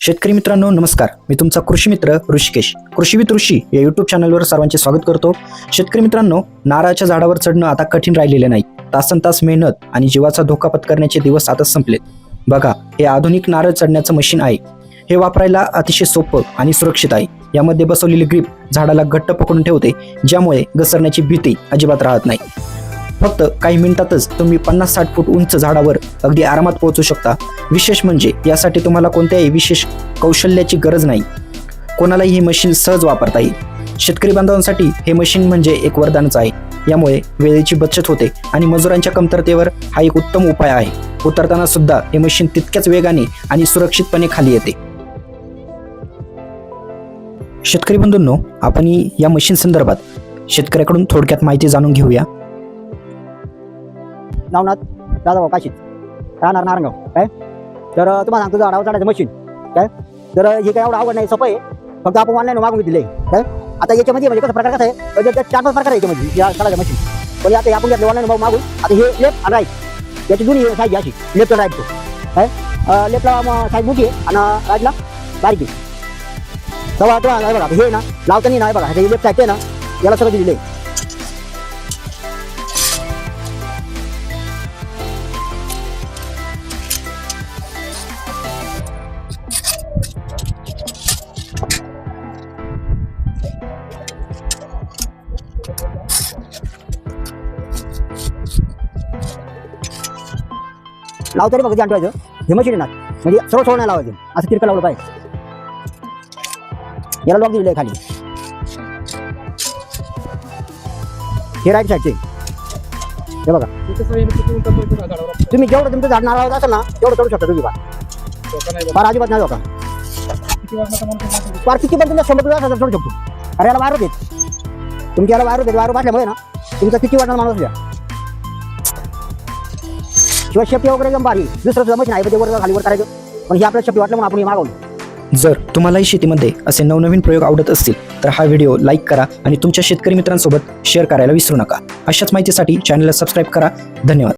शेतकरी मित्रांनो नमस्कार. मी तुमचा कृषी मित्र ऋषिकेश. कृषी विथ ऋषी या यूट्यूब चॅनलवर सर्वांचे स्वागत करतो. शेतकरी मित्रांनो, नारळाच्या झाडावर चढणं आता कठीण राहिलेले नाही. तासनतास मेहनत आणि जीवाचा धोका पत्करण्याचे दिवस आता संपलेत. बघा, हे आधुनिक नारळ चढण्याचं मशीन आहे. हे वापरायला अतिशय सोपं आणि सुरक्षित आहे. यामध्ये बसवलेली ग्रीप झाडाला घट्ट पकडून ठेवते, ज्यामुळे घसरण्याची भीती अजिबात राहत नाही. फक्त काही मिनिटातच तुम्ही 50-60 फूट उंच झाडावर अगदी आरामात पोहोचू शकता. विशेष म्हणजे यासाठी तुम्हाला कोणत्याही विशेष कौशल्याची गरज नाही. कोणालाही हे मशीन सहज वापरता येईल. शेतकरी बांधवांसाठी हे मशीन म्हणजे एक वरदानच आहे. यामुळे वेळेची बचत होते आणि मजुरांच्या कमतरतेवर हा एक उत्तम उपाय आहे. उतरताना सुद्धा हे मशीन तितक्याच वेगाने आणि सुरक्षितपणे खाली येते. शेतकरी बंधूंनो, आपण या मशीन संदर्भात शेतकऱ्याकडून थोडक्यात माहिती जाणून घेऊया. नवनाथ दादाभाऊ काशीत राहणार नारंगाव. काय तर तुम्हाला सांगतो, झाडावर चढायचं मशीन काय, तर हे काय एवढं अवघड नाही, सोपं आहे. फक्त आपण ऑनलाईन मागून दिले काय. आता याच्यामध्ये म्हणजे कसं प्रकार कसा आहे, म्हणजे 4-5 प्रकार आहे याच्यामध्ये या चढायचं मशीन. पण आता आपण घेतलं ऑनलाईन मागून. आता हे लेफ्ट आणि राईट याची दोन्ही साईज अशी, लेफ्ट आणि राईट काय. लेफ्टला साईज मोठी आहे आणि राईटला बारीक आहे. तेव्हा बघा हे ना लावताना नाही, बघा हे लेफ्ट साईड आहे ना, याला सगळं दिलेलं आहे. लावताना बघा ध्यान ठेवायचं, हे मशीन आहे ना, म्हणजे सरळ नाही लावायचं, असं तिरकं लावलं पाहिजे. याला लॉक दिलेलं आहे खाली. हे राईट साईडचे हे बघा. तुम्ही जेवढं तुमचं झाड नारळ असेल ना तेवढं चढू शकता तुम्ही. फार अजिबात नाही का, फार किती पण तुमच्या 100 किलो चढू शकतो. अरे याला वायर होते, तुमच्या याला वायर होते. वायर वाटल्यामुळे ना तुमचा किती वाटणार माणूस द्या. शिवाय शेपटी वगैरे एकदम भारी. दुसरं सुद्धा मशीन आहे, ते वर खाली वर करायचं, पण हे आपल्या शेपटी वाटलं म्हणून आपण हे मागवलं. जर तुम्हालाही शेतीमध्ये असे नवनवीन प्रयोग आवडत असतील तर हा व्हिडिओ लाईक करा आणि तुमच्या शेतकरी मित्रांसोबत शेअर करायला विसरू नका. अशाच माहितीसाठी चॅनलला सबस्क्राईब करा. धन्यवाद.